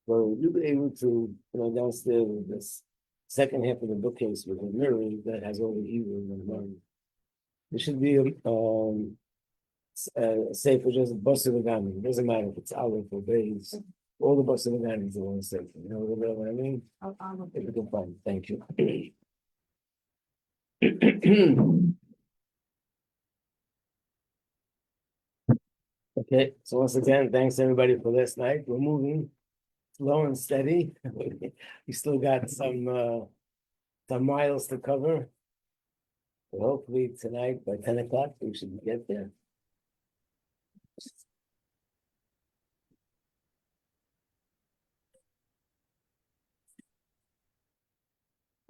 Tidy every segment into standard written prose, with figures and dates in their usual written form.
So you'll be able to, downstairs with this second half of the bookcase with a mirror that has all the Hebrew in the morning. There should be say for just Basa Vagami. It doesn't matter if it's Aleph or Beis. All the Basa Vagamis are on safe. You know what I mean? If you can find it. Thank you. Okay, so once again, thanks everybody for last night. We're moving slow and steady. We still got some miles to cover. So hopefully tonight by 10 o'clock we should get there.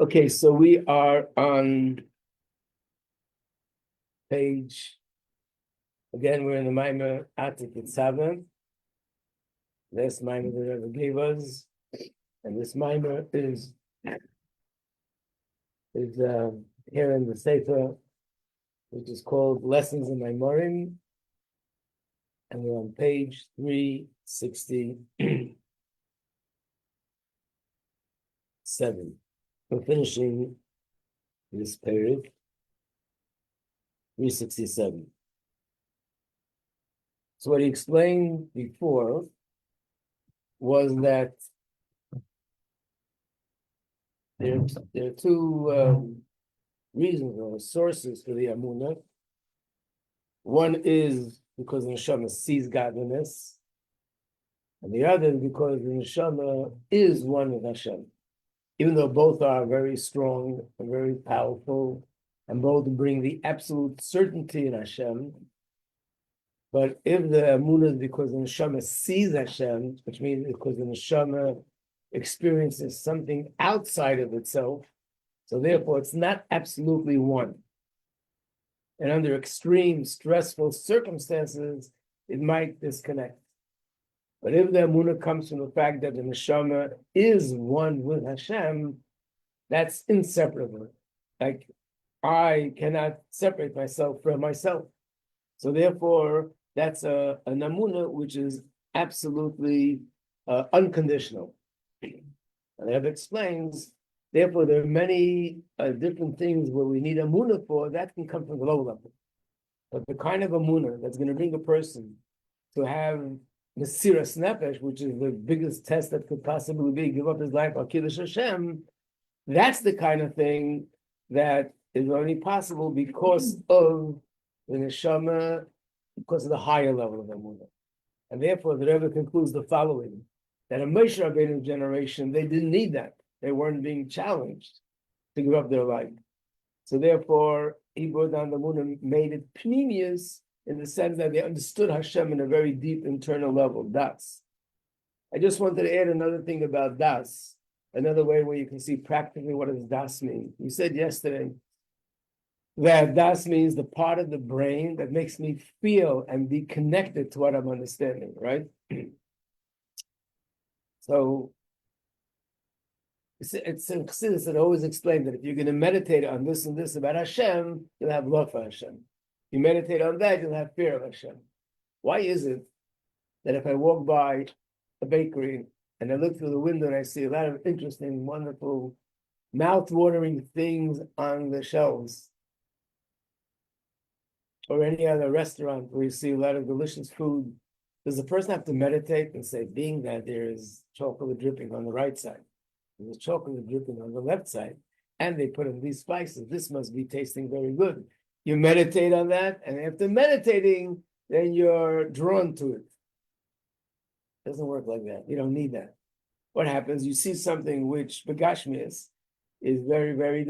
Okay, so we are on page, again, we're in the Mamar Tetzaveh. This Mamar that Rebbe gave us, and this Mamar is here in the Sefer, which is called Lessons in Maimorim, and we're on page 367. We're finishing this period, 367. So what he explained before was that there are two reasons or sources for the Emunah. One is because the neshama sees godliness, and the other is because the neshama is one with Hashem. Even though both are very strong and very powerful, and both bring the absolute certainty in Hashem, but if the Emunah is because the neshama sees Hashem, which means because the neshama experiences something outside of itself, so therefore it's not absolutely one. And under extreme stressful circumstances, it might disconnect. But if the Emunah comes from the fact that the neshama is one with Hashem, that's inseparable. Like, I cannot separate myself from myself. So therefore, that's an Emunah which is absolutely unconditional. And Rebbe explains, therefore, there are many different things where we need Emunah for, that can come from the low level. But the kind of Emunah that's going to bring a person to have Mesiras Nefesh, which is the biggest test that could possibly be, give up his life, Al Kiddush Hashem, that's the kind of thing that is only possible because of the neshama, because of the higher level of Emunah. And therefore, the Rebbe concludes the following, that in Moshe Rabbeinu's generation, they didn't need that. They weren't being challenged to give up their life. So therefore, he brought down the Emunah, made it pneumius, in the sense that they understood Hashem in a very deep internal level, das. I just wanted to add another thing about das, another way where you can see practically what does das mean. You said yesterday that das means the part of the brain that makes me feel and be connected to what I'm understanding, right? So it's in Chassidus that always explained that if you're going to meditate on this and this about Hashem, you'll have love for Hashem. You meditate on that, you'll have fear of Hashem. Why is it that if I walk by a bakery and I look through the window and I see a lot of interesting, wonderful, mouth-watering things on the shelves, or any other restaurant where you see a lot of delicious food, does the person have to meditate and say, being that there is chocolate dripping on the right side, there's chocolate dripping on the left side, and they put in these spices, this must be tasting very good. You meditate on that, and after meditating, then you're drawn to it. It doesn't work like that. You don't need that. What happens? You see something which begashmias is very, very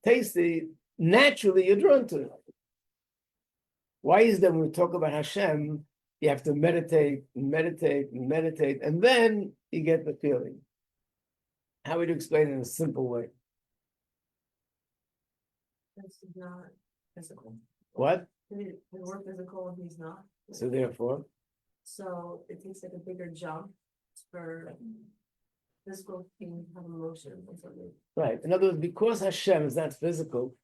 tasty. Naturally, you're drawn to it. Why is that when we talk about Hashem, you have to meditate, meditate, meditate, and then you get the feeling? How would you explain it in a simple way? This is not physical. What? We're physical and he's not. So therefore? So it takes like a bigger jump for physical thing have emotion or something. Right. In other words, because Hashem is not physical,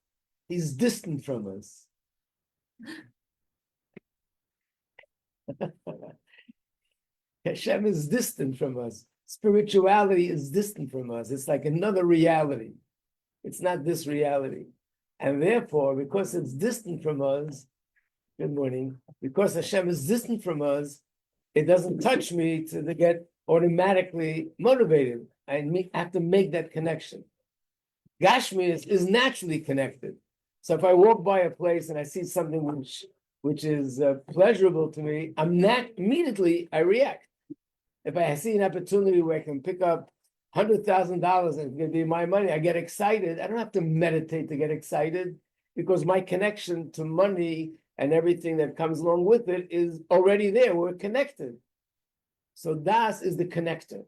he's distant from us. Hashem is distant from us. Spirituality is distant from us. It's like another reality. It's not this reality. And therefore, because it's distant from us, good morning, because Hashem is distant from us, it doesn't touch me to get automatically motivated. I have to make that connection. Gashmi is naturally connected. So if I walk by a place and I see something which is pleasurable to me, immediately I react. If I see an opportunity where I can pick up $100,000 and it's going to be my money, I get excited. I don't have to meditate to get excited because my connection to money and everything that comes along with it is already there. We're connected. So das is the connector.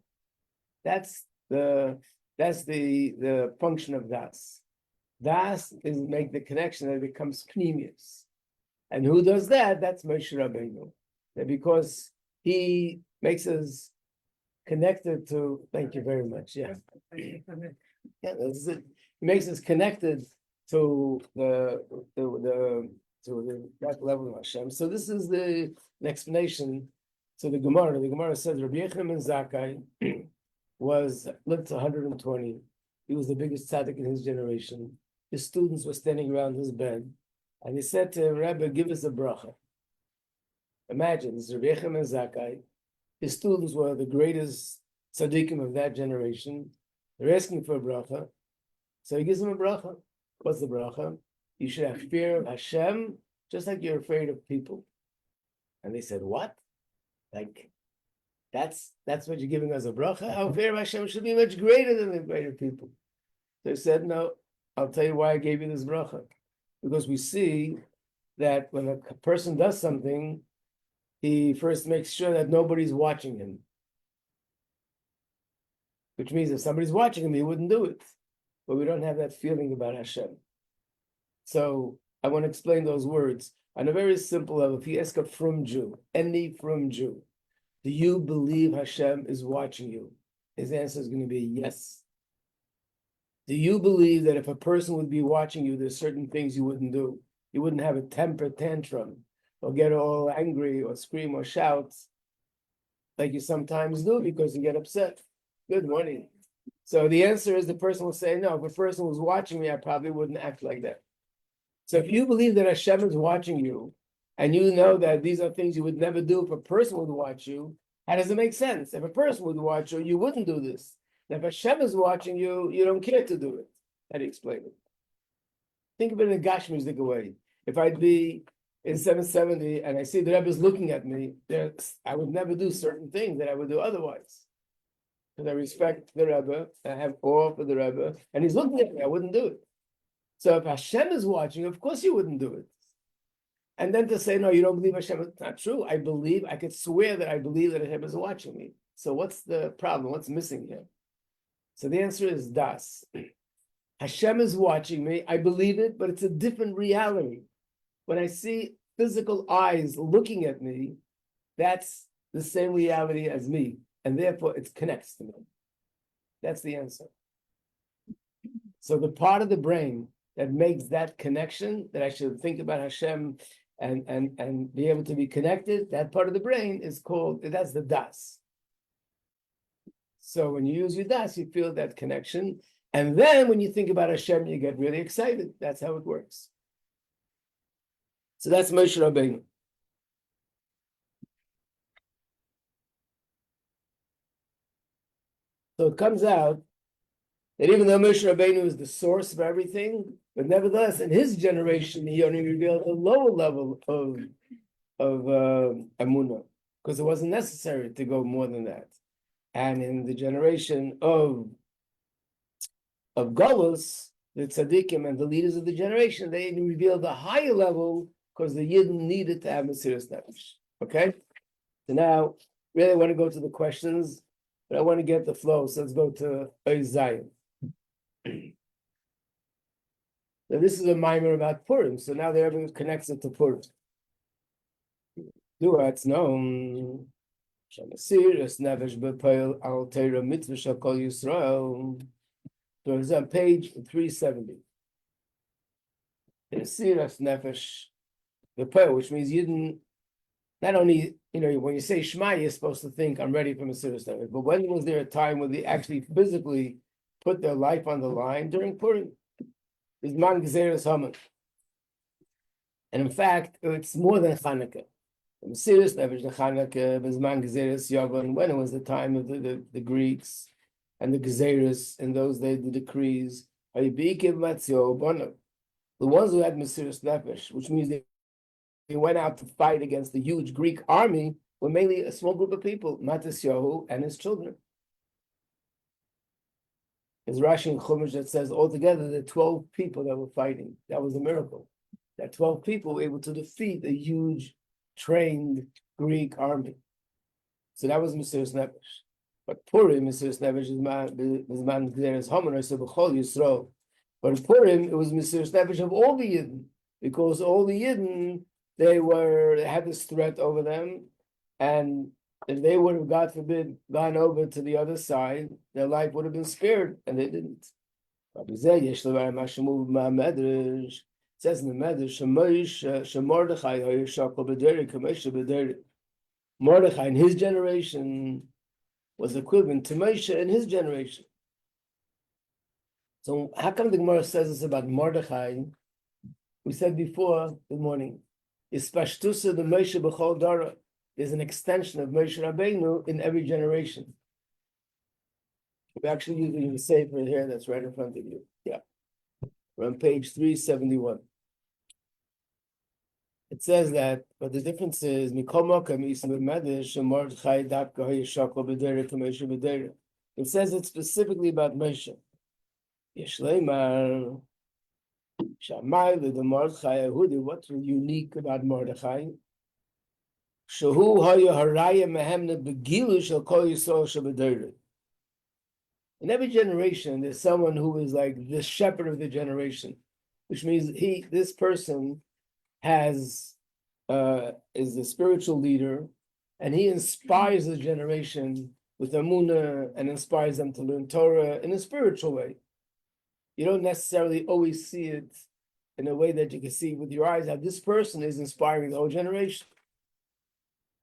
That's the function of das. Das is make the connection that it becomes pneumius. And who does that? That's Moshe Rabbeinu. That because he makes us connected to, thank you very much. Yeah. Yeah, that's it. He makes us connected to that level of Hashem. So this is an explanation to the Gemara. The Gemara says Rabbi Yechim and Zakkai lived to 120. He was the biggest tzaddik in his generation. His students were standing around his bed, and he said to him, Rabbi, give us a bracha. Imagine, this is Rabbi Yechim and Zakkai. His students were the greatest tzaddikim of that generation. They're asking for a bracha. So he gives them a bracha. What's the bracha? You should have fear of Hashem, just like you're afraid of people. And they said, what? Like, that's what you're giving us a bracha? Our fear of Hashem should be much greater than the greater people. They said, no, I'll tell you why I gave you this bracha. Because we see that when a person does something, he first makes sure that nobody's watching him. Which means if somebody's watching him, he wouldn't do it. But we don't have that feeling about Hashem. So I want to explain those words on a very simple level. If you ask a frum Jew, any frum Jew, do you believe Hashem is watching you? His answer is going to be yes. Do you believe that if a person would be watching you, there's certain things you wouldn't do? You wouldn't have a temper tantrum or get all angry or scream or shout like you sometimes do because you get upset. Good morning. So the answer is the person will say, no, if a person was watching me, I probably wouldn't act like that. So if you believe that Hashem is watching you, and you know that these are things you would never do if a person would watch you, how does it make sense? If a person would watch you, you wouldn't do this. And if Hashem is watching you, you don't care to do it. How do you explain it? Think of it in a Gashmizik way. If I'd be in 770 and I see the Rebbe is looking at me, I would never do certain things that I would do otherwise. Because I respect the Rebbe, I have awe for the Rebbe, and he's looking at me, I wouldn't do it. So if Hashem is watching, of course you wouldn't do it. And then to say, no, you don't believe Hashem, it's not true. I could swear that I believe that Hashem is watching me. So what's the problem? What's missing here? So the answer is das. Hashem is watching me. I believe it, but it's a different reality. When I see physical eyes looking at me, that's the same reality as me. And therefore it connects to me. That's the answer. So the part of the brain that makes that connection, that I should think about Hashem and be able to be connected, that part of the brain is called, that's the das. So when you use your das, you feel that connection. And then when you think about Hashem, you get really excited. That's how it works. So that's Moshe Rabbeinu. So it comes out that even though Moshe Rabbeinu is the source of everything, but nevertheless, in his generation, he only revealed a lower level of Emunah, because it wasn't necessary to go more than that. And in the generation of Golus, the tzaddikim and the leaders of the generation, they revealed a higher level because the Yidden needed to have Mesiras Nefesh. Okay? So now, really I want to go to the questions, but I want to get the flow, so let's go to Zion. Now this is a mimer about Purim, so now everything connects it to Purim. Do it's known Shamasiris Nefesh B'Peil Al Teira Mitzvah Shakol Yisrael. So it's on page 370. Siras Nefesh B'Peil, which means you didn't. Not only, when you say Shema, you're supposed to think, I'm ready for Mesiras Nefesh. But when was there a time when they actually physically put their life on the line? During Purim. Bizman Gezeres Haman. And in fact, it's more than Chanukah. Mesiras Nefesh, the Chanukah, Bizman Gezeres Yavan, when it was the time of the Greeks and the Gezeres, in those days, the decrees, the ones who had Mesiras Nefesh, which means they went out to fight against the huge Greek army, were mainly a small group of people, Matisyahu and his children. There's Rashi in Chumash that says altogether there are 12 people that were fighting. That was a miracle. That 12 people were able to defeat a huge, trained Greek army. So that was Mesiras Nefesh. But Purim, Mesiras Nefesh is man Gzeres Haman, so B'chol Yisrael. But in Purim, it was Mesiras Nefesh of all the Yidden, because all the Yidden, they had this threat over them, and if they would have, God forbid, gone over to the other side, their life would have been spared, and they didn't. It says in the Medrash, Mordechai in his generation was equivalent to Moshe in his generation. So how come the Gemara says this about Mordechai? We said before, good morning, is Pashtusa the Moshe B'chol Dara. There's an extension of Moshe Rabbeinu in every generation. We're actually using the sefer here that's right in front of you. Yeah. We're on page 371. It says that, but the difference is, it says it specifically about Moshe. What's unique about Mordechai? In every generation, there's someone who is like the shepherd of the generation, which means this person is the spiritual leader, and he inspires the generation with Emunah and inspires them to learn Torah in a spiritual way. You don't necessarily always see it in a way that you can see with your eyes, how this person is inspiring the whole generation.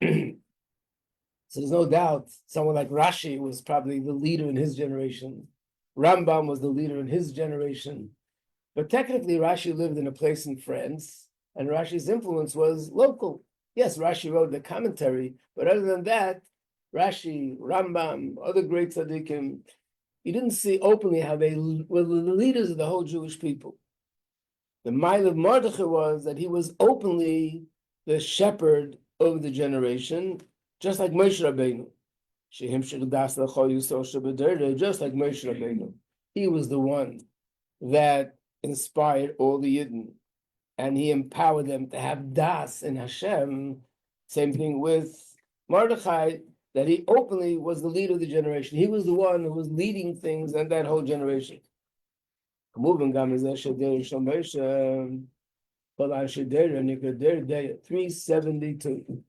So there's no doubt someone like Rashi was probably the leader in his generation. Rambam was the leader in his generation. But technically, Rashi lived in a place in France, and Rashi's influence was local. Yes, Rashi wrote the commentary, but other than that, Rashi, Rambam, other great tzaddikim, you didn't see openly how they were the leaders of the whole Jewish people. The mile of Mordechai was that he was openly the shepherd of the generation, just like Moshe Rabbeinu. Just like Moshe Rabbeinu. He was the one that inspired all the Yidden, and he empowered them to have das in Hashem. Same thing with Mordechai, that he openly was the leader of the generation. He was the one who was leading things and that whole generation. 372.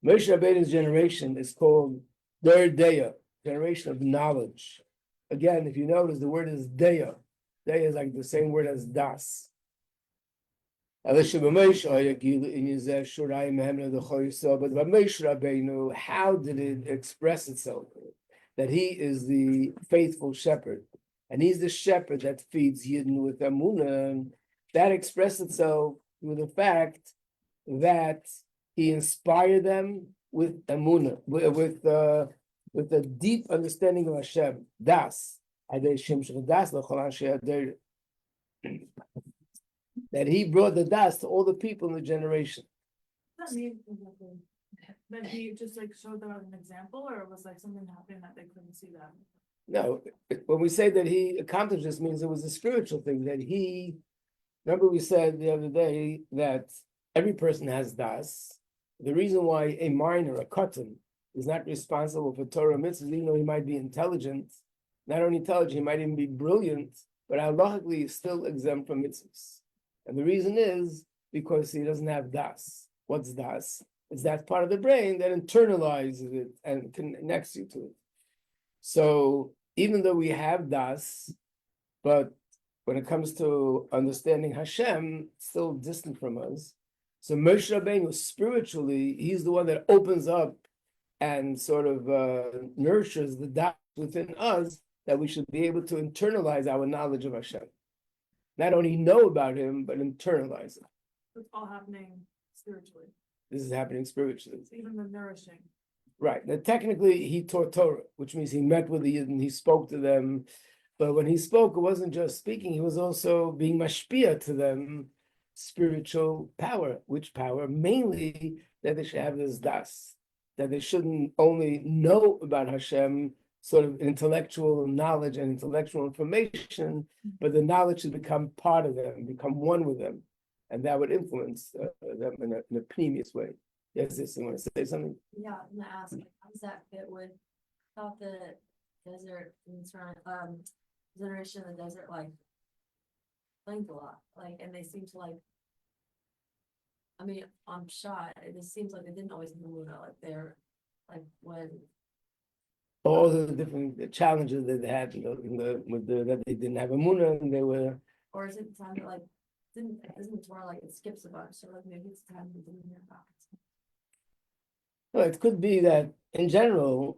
Moshe Rabbeinu's generation is called Der Deya, generation of knowledge. Again, if you notice, the word is Deya. Deya is like the same word as Das. But by Moshe Rabbeinu, how did it express itself? That he is the faithful shepherd, and he's the shepherd that feeds Yidden with Emunah. That expressed itself with the fact that he inspired them with Emunah, with a deep understanding of Hashem. Das. That he brought the das to all the people in the generation. Does that mean that he just like showed them as an example, or was like something happening that they couldn't see that? No, when we say that he accomplished this, means it was a spiritual thing that he. Remember, we said the other day that every person has das. The reason why a minor, a katan, is not responsible for Torah mitzvahs, even though he might be intelligent, not only intelligent, he might even be brilliant, but halachically is still exempt from mitzvahs. And the reason is because he doesn't have das. What's das? It's that part of the brain that internalizes it and connects you to it. So even though we have das, but when it comes to understanding Hashem, it's still distant from us. So Moshe Rabbeinu, spiritually, he's the one that opens up and sort of nurtures the das within us that we should be able to internalize our knowledge of Hashem. Not only know about him, but internalize it. It's all happening spiritually. This is happening spiritually. It's even the nourishing. Right. Now, technically, he taught Torah, which means he met with the Yidden, he spoke to them. But when he spoke, it wasn't just speaking, he was also being mashpia to them, spiritual power. Which power? Mainly that they should have this das, that they shouldn't only know about Hashem, sort of intellectual knowledge and intellectual information, but the knowledge should become part of them, become one with them. And that would influence them in a previous way. Yes, you want to say something? Yeah, I'm gonna ask, how does that fit with, thought the desert and generation of the desert, like, blinked a lot, like, and they seem to like, I mean, on Shvat, it just seems like they didn't always move out, like they're, like, when. All the different challenges that they had, that they didn't have Emunah and they were. Or is it time to like, isn't it more like it skips a bunch, so like maybe it's time to do it back. Well, it could be that in general,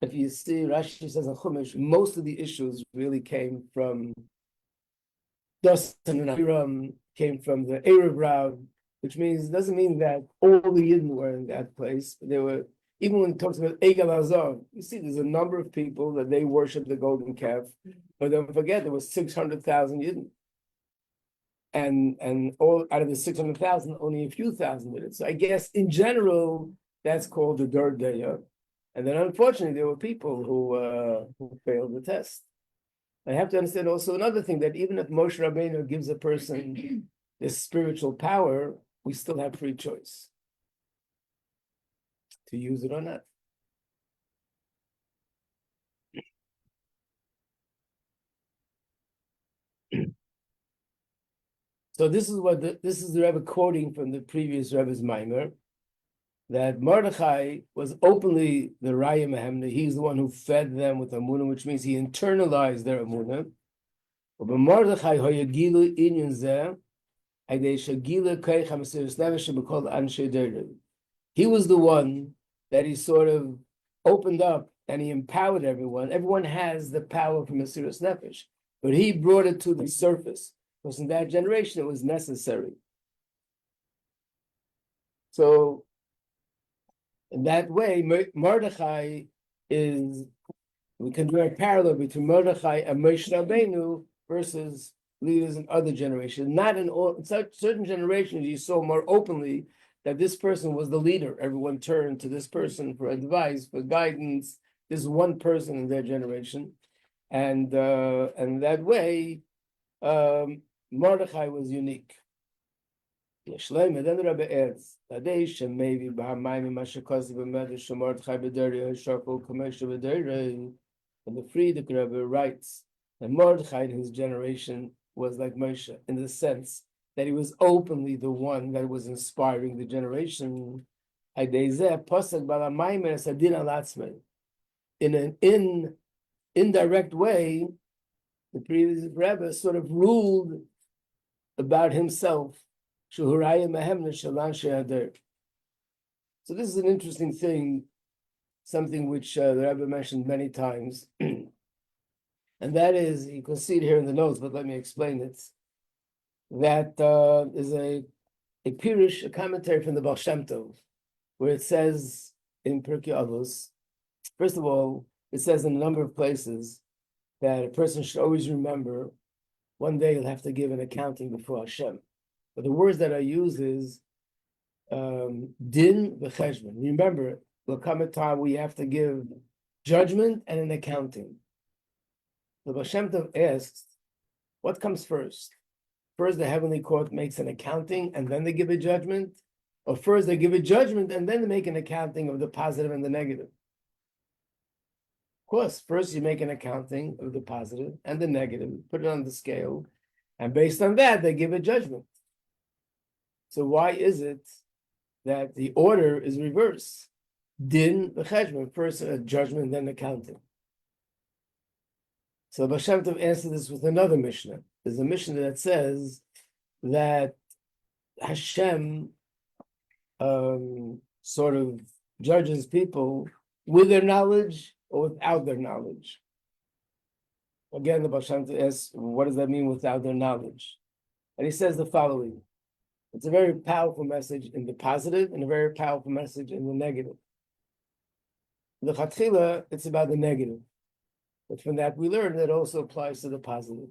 if you see Rashi says in Chumash, most of the issues really came from Dosan and Abiram, came from the Erev Rav, which means doesn't mean that all the Yidden were in that place. But they were, even when it talks about Egel Azov, you see there's a number of people that they worship the golden calf, but don't forget there was 600,000 Yidden. And all out of the 600,000, only a few thousand did it. So I guess in general, that's called the Dor Deya. And then unfortunately, there were people who failed the test. I have to understand also another thing, that even if Moshe Rabbeinu gives a person this spiritual power, we still have free choice to use it or not. So this is the Rebbe quoting from the previous Rebbe's Mamar, that Mordechai was openly the Raya Mehemna. He's the one who fed them with Emunah, which means he internalized their Emunah. But Mordechai hoyagilu inyan zeh, adei shagilu keich hamasiris nevesh b'kol anshe dereh. He was the one that he sort of opened up and he empowered everyone. Everyone has the power from Mesiras Nefesh, but he brought it to the surface because in that generation it was necessary. So in that way, Mordechai is, we can draw a parallel between Mordechai and Moshe Rabbeinu versus leaders in other generations. Not in all, in certain generations, you saw more openly that this person was the leader. Everyone turned to this person for advice, for guidance. This is one person in their generation. And that way, Mordechai was unique. Then the Rebbe adds, and the Frierdiker Rebbe writes that Mordechai in his generation was like Moshe in the sense that he was openly the one that was inspiring the generation. In an indirect way, the previous Rebbe sort of ruled about himself. So this is an interesting thing, something which the Rebbe mentioned many times. And that is, you can see it here in the notes, but let me explain it. That is a Pirush, a commentary from the Baal Shem Tov, where it says in Pirkei Avos, first of all, it says in a number of places that a person should always remember one day you'll have to give an accounting before Hashem. But the words that I use is din v'cheshbon. Remember, there'll come a time we have to give judgment and an accounting. The Baal Shem Tov asks, what comes first? First, the heavenly court makes an accounting and then they give a judgment? Or first they give a judgment and then they make an accounting of the positive and the negative? Of course, first you make an accounting of the positive and the negative, put it on the scale, and based on that, they give a judgment. So why is it that the order is reversed. Din v'cheshbon, first a judgment, then accounting. So Baal Shem Tov answered this with another Mishnah. There's a Mishnah that says that Hashem sort of judges people with their knowledge or without their knowledge. Again, the Baal Shem Tov asks, what does that mean without their knowledge? And he says the following. It's a very powerful message in the positive and a very powerful message in the negative. The Chatchila, it's about the negative. But from that we learn that also applies to the positive.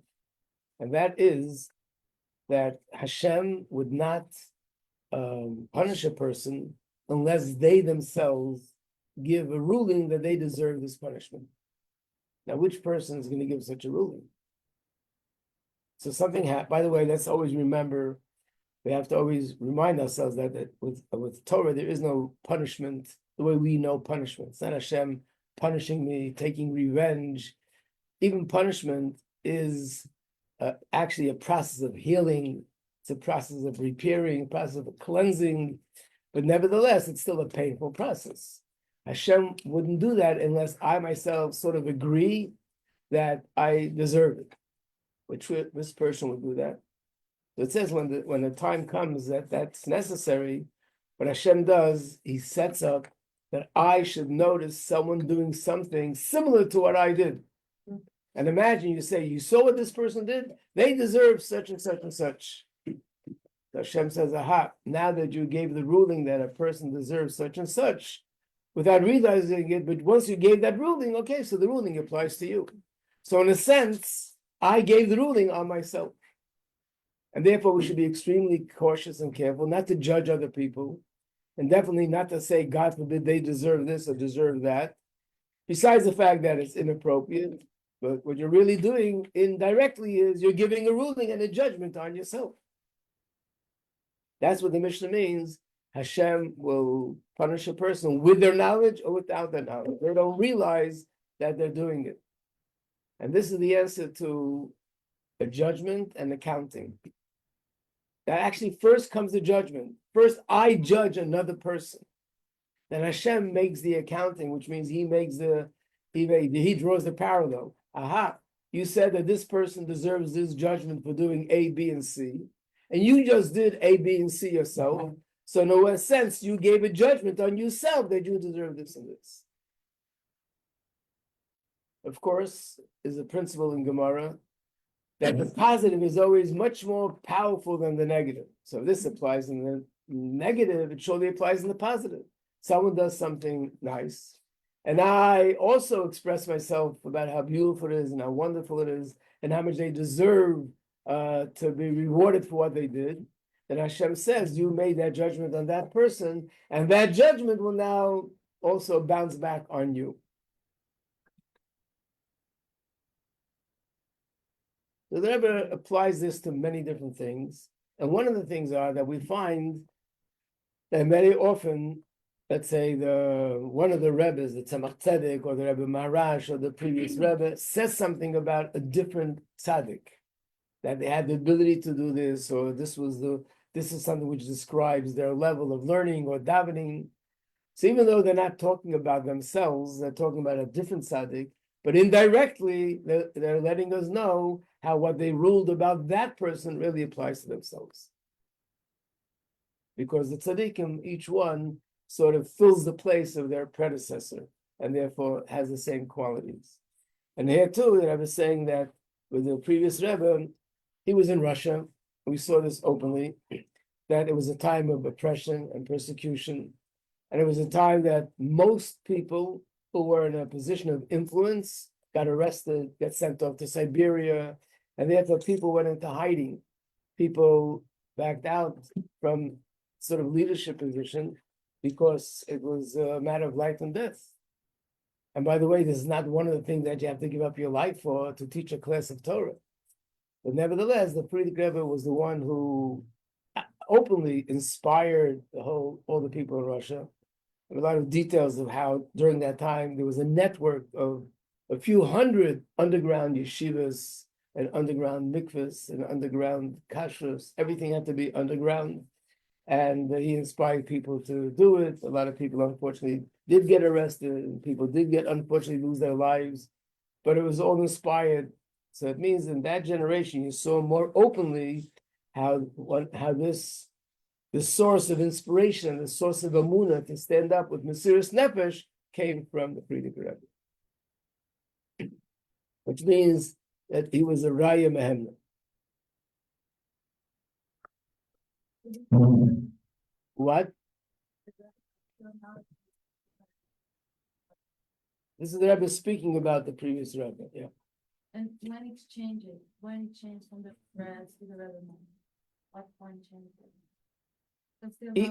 And that is that Hashem would not punish a person unless they themselves give a ruling that they deserve this punishment. Now, which person is going to give such a ruling? So something happened. By the way, let's always remember, we have to always remind ourselves that with Torah, there is no punishment the way we know punishment. It's not Hashem punishing me, taking revenge. Even punishment is actually a process of healing. It's a process of repairing, a process of cleansing. But nevertheless, it's still a painful process. Hashem wouldn't do that unless I myself sort of agree that I deserve it. Which this person would do that. So it says when the time comes that that's necessary, what Hashem does, he sets up that I should notice someone doing something similar to what I did. And imagine you say, you saw what this person did? They deserve such and such and such. So Hashem says, aha, now that you gave the ruling that a person deserves such and such, without realizing it, but once you gave that ruling, okay, so the ruling applies to you. So in a sense, I gave the ruling on myself. And therefore we should be extremely cautious and careful not to judge other people, and definitely not to say, God forbid, they deserve this or deserve that. Besides the fact that it's inappropriate, but what you're really doing indirectly is you're giving a ruling and a judgment on yourself. That's what the Mishnah means. Hashem will punish a person with their knowledge or without their knowledge. They don't realize that they're doing it. And this is the answer to a judgment and accounting. That actually first comes the judgment. First, I judge another person. Then Hashem makes the accounting, which means he draws the parallel. Aha, you said that this person deserves this judgment for doing A, B, and C. And you just did A, B, and C yourself. So in a sense, you gave a judgment on yourself that you deserve this and this. Of course, is a principle in Gemara that the positive is always much more powerful than the negative. So if this applies in the negative, it surely applies in the positive. Someone does something nice, and I also express myself about how beautiful it is and how wonderful it is and how much they deserve to be rewarded for what they did. Then Hashem says, you made that judgment on that person, and that judgment will now also bounce back on you. So the Rebbe applies this to many different things. And one of the things are that we find that very often, let's say one of the Rebbes, the Tzemach Tzedek or the Rebbe Marash or the previous Rebbe says something about a different tzaddik, that they had the ability to do this, or this is something which describes their level of learning or davening. So even though they're not talking about themselves, they're talking about a different tzaddik, but indirectly they're letting us know how what they ruled about that person really applies to themselves. Because the tzaddikim, each one sort of fills the place of their predecessor and therefore has the same qualities. And here too, I was saying that with the previous Rebbe, he was in Russia. We saw this openly, that it was a time of oppression and persecution. And it was a time that most people who were in a position of influence got arrested, got sent off to Siberia, and therefore people went into hiding. People backed out from sort of leadership position because it was a matter of life and death. And by the way, this is not one of the things that you have to give up your life for to teach a class of Torah. But nevertheless, the Frierdiker Rebbe was the one who openly inspired all the people in Russia. There were a lot of details of how during that time there was a network of a few hundred underground yeshivas and underground mikvahs and underground kashrus. Everything had to be underground. and he inspired people to do it. A lot of people, unfortunately, did get arrested, and people did unfortunately, lose their lives, but it was all inspired. So it means in that generation, you saw more openly how this source of inspiration, the source of Emunah to stand up with Mesiras Nefesh came from the Frierdiker Rebbe, which means that he was a Raya Mehemna. What? This is the Rebbe speaking about the previous Rebbe, yeah. And when it's changing, when it changed from the friends to the Rebbe, what point change it?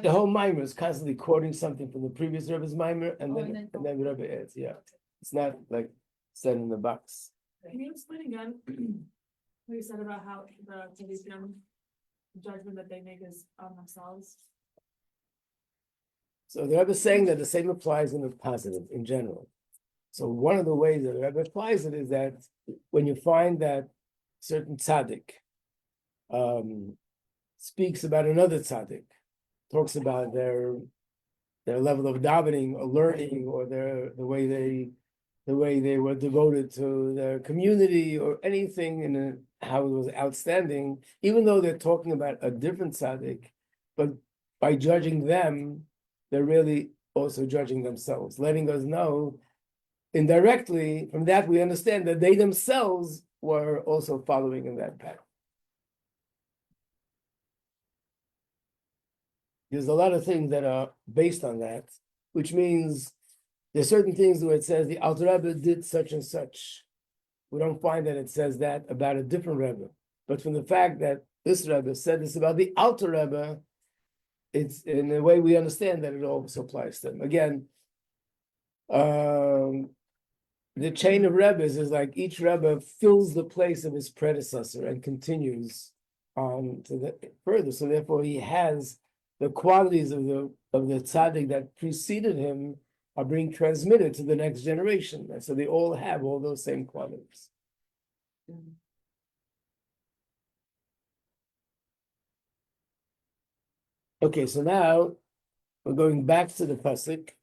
The whole Mamar is constantly quoting something from the previous Rebbe's Mamar, and then the Rebbe adds, yeah. It's not like said in the box. Can you explain again what you said about how the tzaddikim judgment that they make is on themselves? So the Rebbe is saying that the same applies in the positive, in general. So one of the ways that the Rebbe applies it is that when you find that certain tzaddik speaks about another tzaddik, talks about their level of davening or learning, or the way they were devoted to their community, or anything in how it was outstanding, even though they're talking about a different tzaddik, but by judging them, they're really also judging themselves, letting us know indirectly from that we understand that they themselves were also following in that path. There's a lot of things that are based on that, which means there's certain things where it says the Alter Rebbe did such and such. We don't find that it says that about a different Rebbe. But from the fact that this Rebbe said this about the Alter Rebbe, it's in a way we understand that it also applies to them. Again, the chain of Rebbes is like each Rebbe fills the place of his predecessor and continues on to the further. So therefore, he has the qualities of the tzaddik that preceded him are being transmitted to the next generation. And so they all have all those same qualities. Okay, so now we're going back to the pasuk.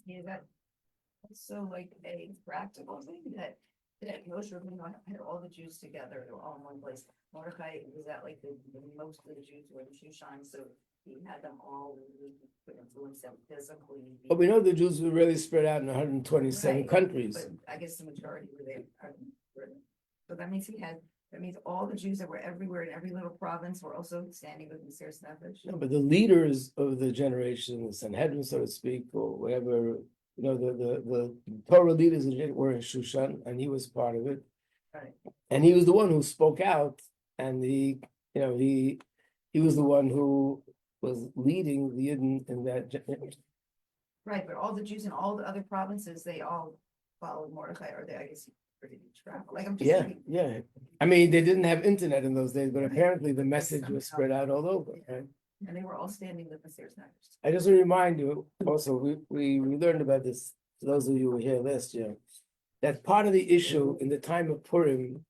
Is that also like a practical thing that Moshe Rabbeinu had all the Jews together, they were all in one place? Mordechai, was that like the most of the Jews were in Shushan, so he had them all, really could influence them physically? But we know the Jews were really spread out in 127 Right, countries. But I guess the majority were there. So that means that means all the Jews that were everywhere in every little province were also standing with Mesiras Nefesh. No, but the leaders of the generation, the Sanhedrin, so to speak, or whatever, the Torah leaders were in Shushan, and he was part of it. Right. And he was the one who spoke out, and he was the one who was leading the Yidden in that generation. Right, but all the Jews in all the other provinces, they all followed Mordechai, or I guess he travel. Like I'm just thinking, Yeah. I mean, they didn't have internet in those days, but apparently the message was spread out all over, right? and they were all standing with Mesiras Nefesh. I just want to remind you, also, we learned about this, for those of you who were here last year, that part of the issue in the time of Purim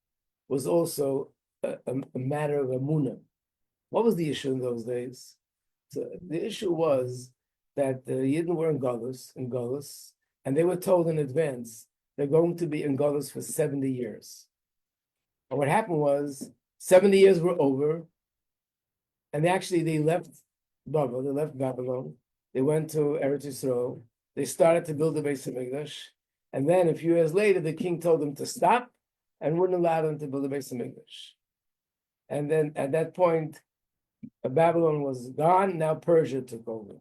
was also a matter of Emunah. What was the issue in those days? So the issue was that the Yidden were in Golus, and they were told in advance they're going to be in Golus for 70 years. And what happened was 70 years were over, and they left Babylon, they went to Eretz Yisrael, they started to build the Beis Hamikdash, and then a few years later, the king told them to stop and wouldn't allow them to build the Beis Hamikdash. And then at that point, Babylon was gone, now Persia took over.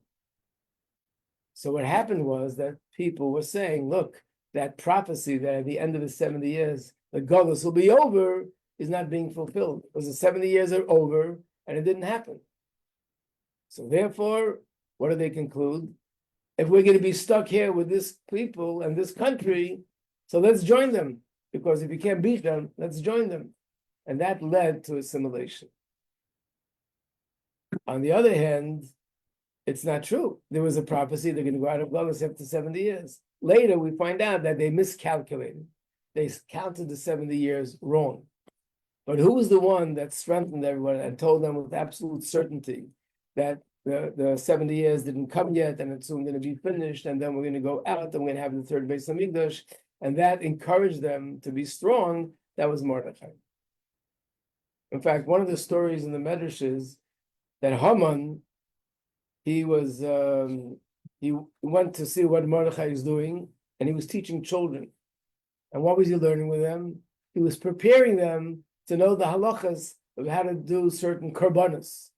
So what happened was that people were saying, look, that prophecy that at the end of the 70 years, the Golus will be over, is not being fulfilled. Because the 70 years are over, and it didn't happen. So therefore, what do they conclude? If we're going to be stuck here with this people and this country, so let's join them. Because if you can't beat them, let's join them. And that led to assimilation. On the other hand, it's not true. There was a prophecy they're going to go out of Golus after 70 years. Later, we find out that they miscalculated. they counted the 70 years wrong. But who was the one that strengthened everyone and told them with absolute certainty that the 70 years didn't come yet, and it's soon going to be finished, and then we're going to go out, and we're going to have the third Beis Hamikdash, and that encouraged them to be strong? That was Mordechai. In fact, one of the stories in the Medrash is that Haman, he went to see what Mordechai is doing, and he was teaching children. And what was he learning with them? He was preparing them to know the halachas of how to do certain korbanos.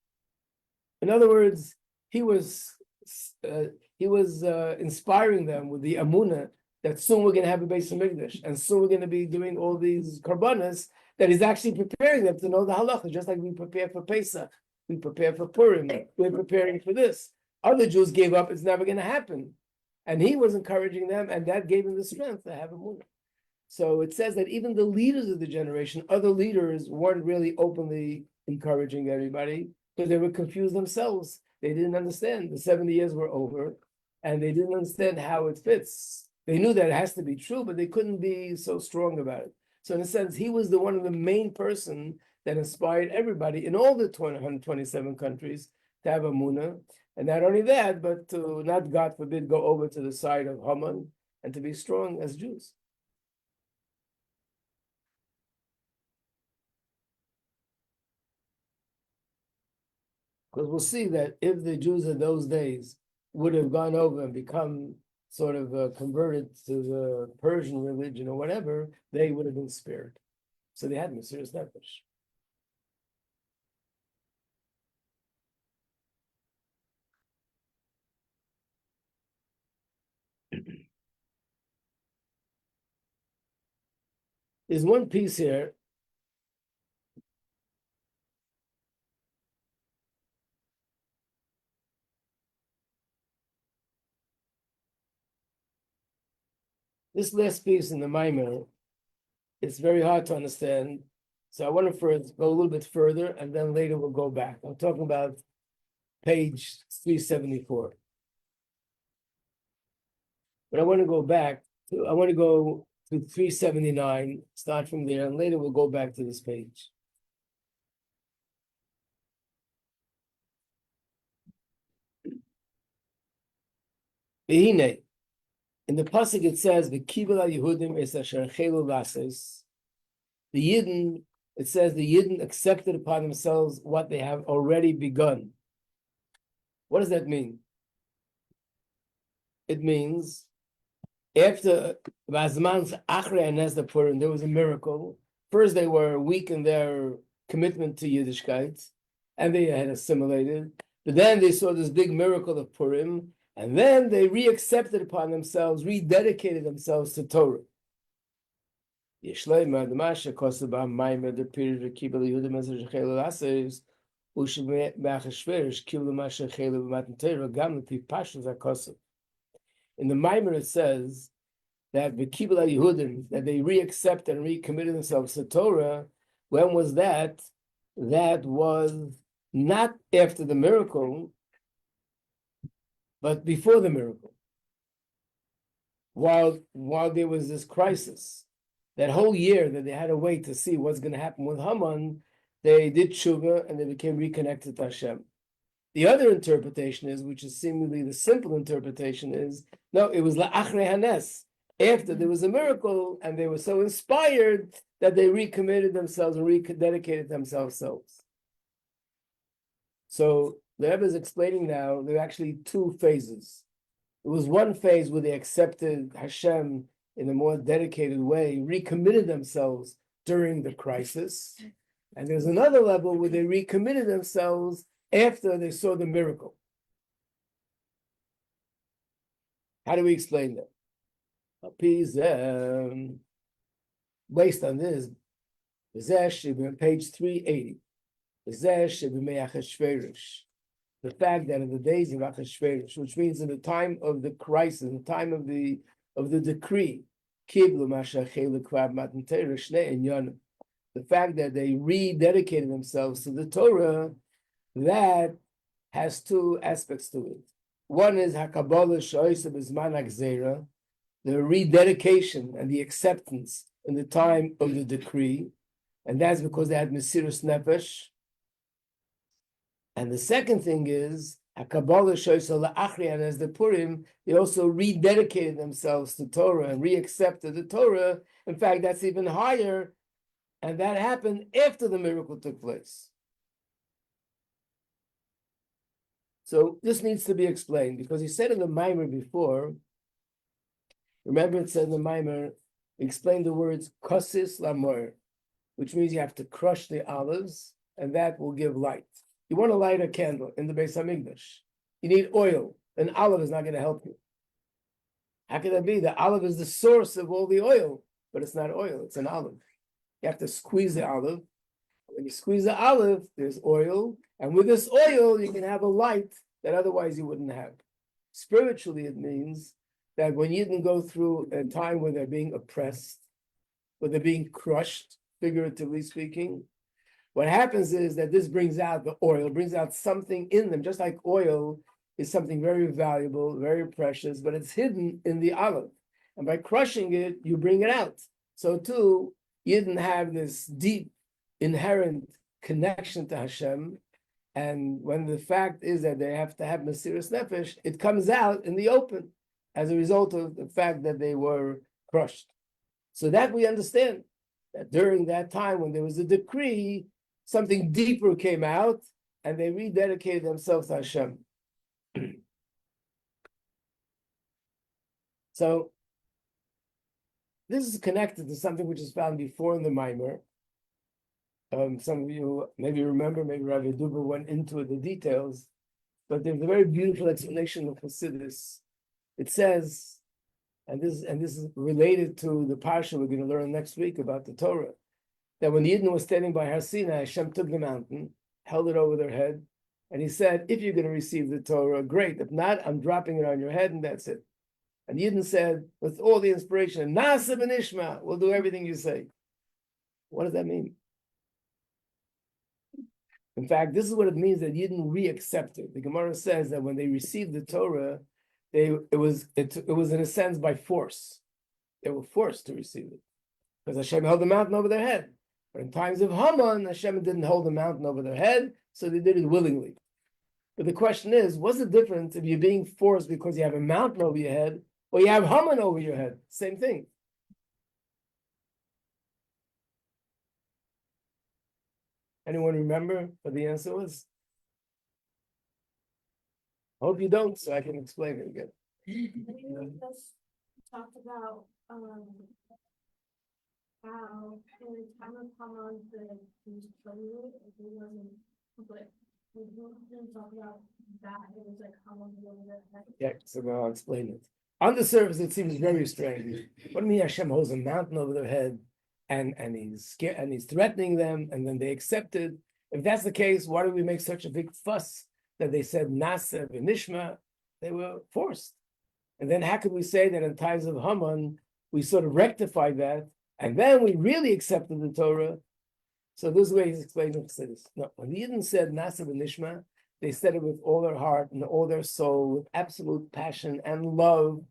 In other words, he was inspiring them with the Emunah that soon we're going to have a Beis Hamikdash, and soon we're going to be doing all these korbanos, that he's actually preparing them to know the halachas, just like we prepare for Pesach, we prepare for Purim, we're preparing for this. Other Jews gave up, it's never going to happen. And he was encouraging them, and that gave him the strength to have Emunah. So it says that even the leaders of the generation, other leaders, weren't really openly encouraging everybody because they were confused themselves. They didn't understand. The 70 years were over, and they didn't understand how it fits. They knew that it has to be true, but they couldn't be so strong about it. So in a sense, he was one of the main person that inspired everybody in all the 127 countries to have Emunah. And not only that, but to not, God forbid, go over to the side of Haman and to be strong as Jews. Because we'll see that if the Jews of those days would have gone over and become sort of converted to the Persian religion or whatever, they would have been spared. So they had Mesiras Nefesh. There's one piece here. This last piece in the Mamar, it's very hard to understand. So I want to first go a little bit further, and then later we'll go back. I'm talking about page 374. But I want to go back. I want to go to 379, start from there, and later we'll go back to this page. Behine. In the pasuk it says, "V'kibel Yehudim es asher chelu lases." The Yidden, it says, the Yidden accepted upon themselves what they have already begun. What does that mean? It means after Vazman's Achrei Anes Purim, there was a miracle. First, they were weak in their commitment to Yiddishkeit, and they had assimilated. But then they saw this big miracle of Purim, and then they re-accepted upon themselves, rededicated themselves to Torah. Yeshleima, the Masha, Kosaba, Maimer, the period of Kibel Yehudim as a Shechel Ases, Ushme Machashverish, Kibel Masha Chelu Matan Torah, Gam the Pashas Akosab. In the Maimer it says that the Kibel Yehudim, that they re-accepted and recommitted themselves to Torah. When was that? That was not after the miracle, but before the miracle. While there was this crisis, that whole year that they had to wait to see what's going to happen with Haman, they did tshuva and they became reconnected to Hashem. The other interpretation is, which is seemingly the simple interpretation, is no, it was la'achrei hanes, after there was a miracle, and they were so inspired that they recommitted themselves and rededicated themselves. So the Rebbe is explaining now there are actually two phases. There was one phase where they accepted Hashem in a more dedicated way, recommitted themselves during the crisis. And there's another level where they recommitted themselves after they saw the miracle. How do we explain that? Based on this, page 380. The fact that in the days of Achashverosh, which means in the time of the crisis, in the time of the decree, the fact that they rededicated themselves to the Torah, that has two aspects to it. One is Hakabbalah Shoysa Bizman Akzera, the rededication and the acceptance in the time of the decree, and that's because they had Mesirus Nefesh. And the second thing is, HaKabbalah shows and as the Purim, they also rededicated themselves to Torah and reaccepted the Torah. In fact, that's even higher, and that happened after the miracle took place. So this needs to be explained, because he said in the Mamar before, remember it said in the Mamar, explain the words kosis lamor, which means you have to crush the olives, and that will give light. You want to light a candle in the Beis Hamikdash. You need oil. An olive is not going to help you. How can that be? The olive is the source of all the oil, but it's not oil, it's an olive. You have to squeeze the olive. When you squeeze the olive, there's oil, and with this oil, you can have a light that otherwise you wouldn't have. Spiritually, it means that when you can go through a time where they're being oppressed, where they're being crushed, figuratively speaking, what happens is that this brings out the oil, brings out something in them, just like oil is something very valuable, very precious, but it's hidden in the olive. And by crushing it, you bring it out. So too, you didn't have this deep, inherent connection to Hashem. And when the fact is that they have to have Mesirus Nefesh, it comes out in the open as a result of the fact that they were crushed. So that we understand, that during that time when there was a decree, something deeper came out, and they rededicated themselves to Hashem. So this is connected to something which is found before in the Mamar. Some of you maybe remember, maybe Rabbi Duber went into the details, but there's a very beautiful explanation of Chassidus. It says, and this is related to the parsha we're going to learn next week about the Torah, that when the Yidden was standing by Har Sinai, Hashem took the mountain, held it over their head, and he said, if you're going to receive the Torah, great. If not, I'm dropping it on your head, and that's it. And the Yidden said, with all the inspiration, Nasa b'nishma, we'll do everything you say. What does that mean? In fact, this is what it means that Yidden re-accepted. The Gemara says that when they received the Torah, it was in a sense by force. They were forced to receive it, because Hashem held the mountain over their head. But in times of Haman, Hashem didn't hold the mountain over their head, so they did it willingly. But the question is, what's the difference if you're being forced because you have a mountain over your head, or you have Haman over your head? Same thing. Anyone remember what the answer was? I hope you don't, so I can explain it again. Talked about, how in the time of Haman, the Jews struggled, it wasn't, but we didn't talk about that, it was like Haman over their head. Yeah, so now I'll explain it. On the surface, it seems very strange. What do you mean Hashem holds a mountain over their head, and he's scared, and he's threatening them, and then they accept it? If that's the case, why do we make such a big fuss that they said Nasa v'nishma? They were forced. And then how could we say that in times of Haman, we sort of rectified that, and then we really accepted the Torah? So this is the way he's explaining Chassidus. No, when the Yidden said Nasa v'nishma, they said it with all their heart and all their soul, with absolute passion and love.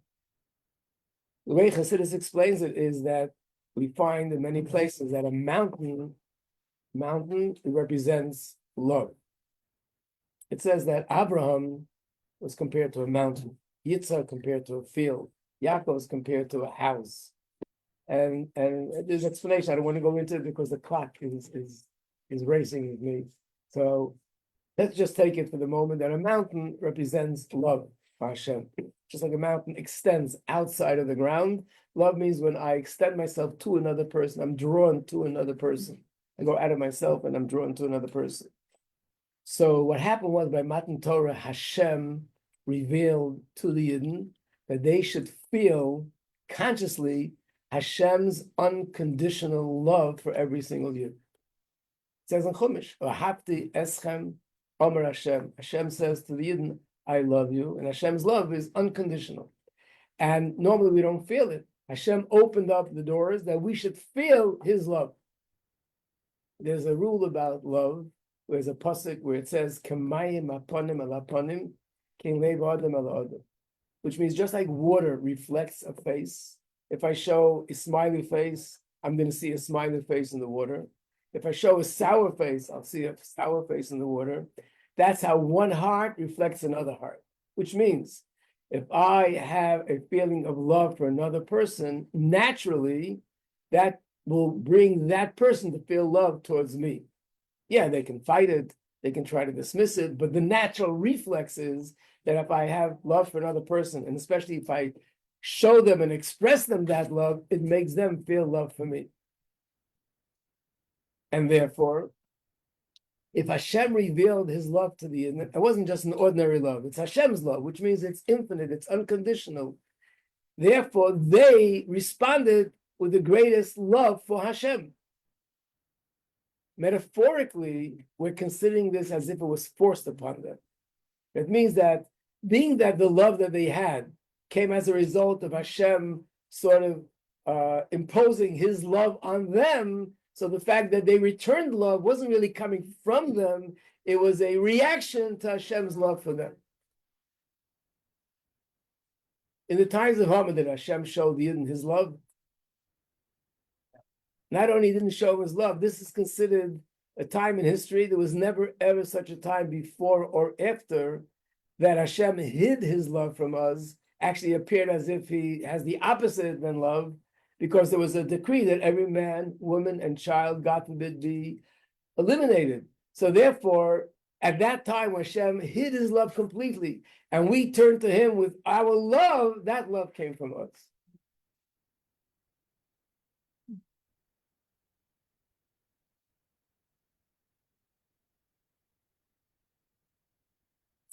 The way Chassidus explains it is that we find in many places that a mountain represents love. It says that Abraham was compared to a mountain, Yitzhak compared to a field, Yaakov is compared to a house. And there's an explanation. I don't want to go into it because the clock is racing with me. So let's just take it for the moment that a mountain represents love for Hashem. Just like a mountain extends outside of the ground, love means when I extend myself to another person, I'm drawn to another person. I go out of myself and I'm drawn to another person. So what happened was by Matan Torah, Hashem revealed to the Yidden that they should feel consciously Hashem's unconditional love for every single Yid. It says in Chumash, "V'hapti eschem Omer Hashem." Hashem says to the Yidden, I love you, and Hashem's love is unconditional. And normally we don't feel it. Hashem opened up the doors that we should feel His love. There's a rule about love. There's a pasuk where it says, "Kamayim aponim al aponim, kin lev adam al adam," which means just like water reflects a face. If I show a smiley face, I'm going to see a smiling face in the water. If I show a sour face, I'll see a sour face in the water. That's how one heart reflects another heart, which means if I have a feeling of love for another person, naturally, that will bring that person to feel love towards me. Yeah, they can fight it, they can try to dismiss it, but the natural reflex is that if I have love for another person, and especially if I show them and express them that love, it makes them feel love for me. And therefore, if Hashem revealed his love to the Yidden, it wasn't just an ordinary love, it's Hashem's love, which means it's infinite, it's unconditional. Therefore, they responded with the greatest love for Hashem. Metaphorically, we're considering this as if it was forced upon them. It means that being that the love that they had came as a result of Hashem sort of imposing his love on them, so the fact that they returned love wasn't really coming from them, it was a reaction to Hashem's love for them. In the times of Haman, did Hashem show the Yidden his love? Not only didn't show his love, this is considered a time in history. There was never ever such a time before or after that Hashem hid his love from us, actually appeared as if he has the opposite than love, because there was a decree that every man, woman, and child, God forbid, be eliminated. So therefore, at that time, when Hashem hid his love completely, and we turned to him with our love, that love came from us.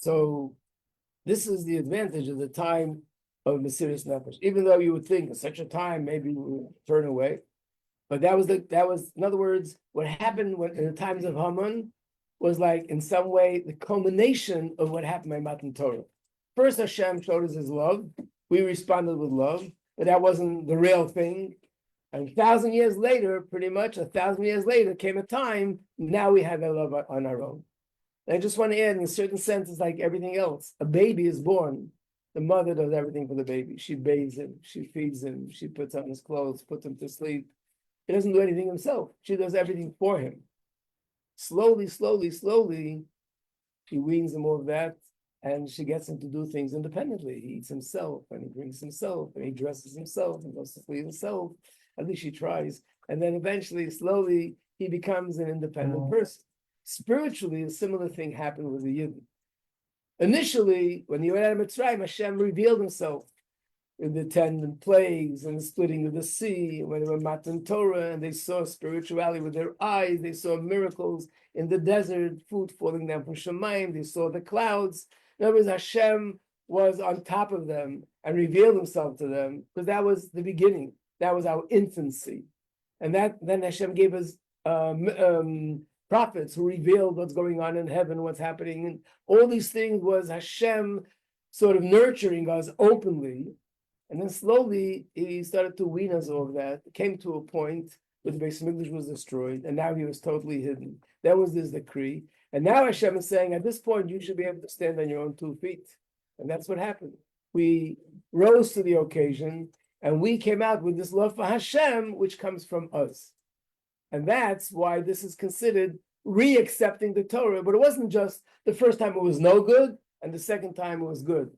So this is the advantage of the time of Mesiras Nefesh. Even though you would think at such a time, maybe we would turn away. But that was, in other words, what happened in the times of Haman was like, in some way, the culmination of what happened by Matan Torah. First, Hashem showed us his love. We responded with love, but that wasn't the real thing. And 1,000 years later, pretty much 1,000 years later, came a time, now we have that love on our own. And I just want to add, in a certain sense, it's like everything else. A baby is born. The mother does everything for the baby. She bathes him, she feeds him, she puts on his clothes, puts him to sleep. He doesn't do anything himself. She does everything for him. Slowly, she weans him of that, and she gets him to do things independently. He eats himself, and he drinks himself, and he dresses himself, and goes to sleep himself. At least she tries. And then eventually, slowly, he becomes an independent person. Spiritually, a similar thing happened with the Yidden. Initially, when you went out of Mitzrayim, Hashem revealed himself in the 10 plagues and the splitting of the sea, when they were Matan Torah, and they saw spirituality with their eyes, they saw miracles in the desert, food falling down from Shemayim, they saw the clouds. In other words, Hashem was on top of them and revealed himself to them, because that was the beginning. That was our infancy. And then Hashem gave us prophets who revealed what's going on in heaven, what's happening. And all these things was Hashem sort of nurturing us openly. And then slowly he started to wean us of that. It came to a point where the Beis Mikdash was destroyed, and now he was totally hidden. That was his decree. And now Hashem is saying, at this point, you should be able to stand on your own 2 feet. And that's what happened. We rose to the occasion, and we came out with this love for Hashem, which comes from us. And that's why this is considered re-accepting the Torah. But it wasn't just the first time it was no good, and the second time it was good.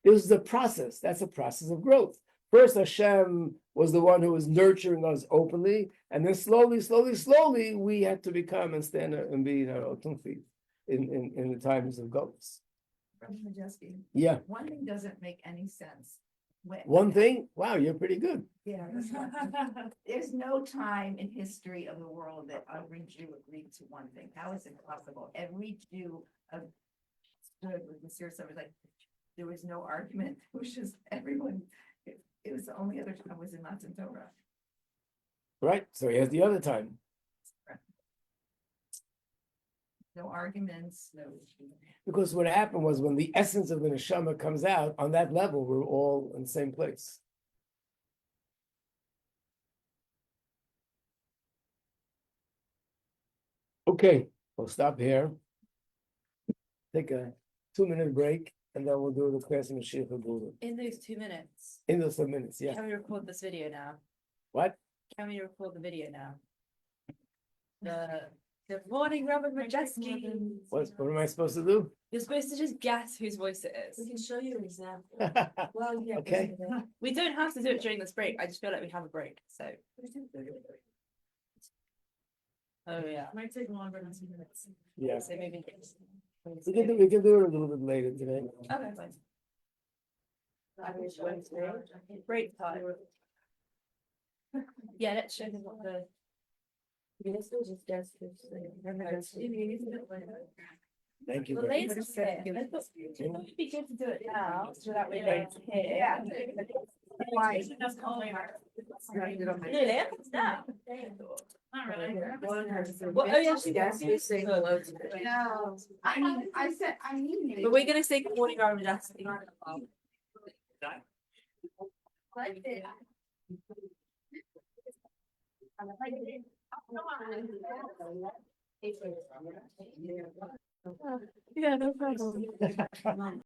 This is a process. That's a process of growth. First, Hashem was the one who was nurturing us openly, and then slowly, we had to become and stand and be in our own feet in the times of Golus. Rabbi Majeski. Yeah. One thing doesn't make any sense. One thing? Wow, you're pretty good. Yeah. There's no time in history of the world that every Jew agreed to one thing. How is it possible? Every Jew stood with the serious like, there was no argument. It was just everyone. It was the only other time I was in Matan Torah. Right. So he has the other time. No arguments. No. Because what happened was when the essence of the neshama comes out, on that level, we're all in the same place. Okay, we'll stop here. Take a 2-minute break, and then we'll do the class in Mashiach Geula. In those 2 minutes, In those 2 minutes, yeah. how do we record this video now? What? Can we record the video now? Good morning, Rabbi Majeski. What am I supposed to do? You're supposed to just guess whose voice it is. We can show you an example. Well, yeah. Okay. We don't have to do it during this break. I just feel like we have a break, so. Oh, yeah. Might take longer than 2 minutes. Yeah, So maybe. we can do it a little bit later today. Okay, fine. Break time. Yeah, let's show them what the. Thank you. The very latest here. I thought it would be good to do it now, so that we don't hear. Yeah. Why? Really? Now? Well, oh yeah, she does. We say hello to her. No, I said, I need. But we're gonna say good morning, Rabbi Majeski. Yeah, no problem.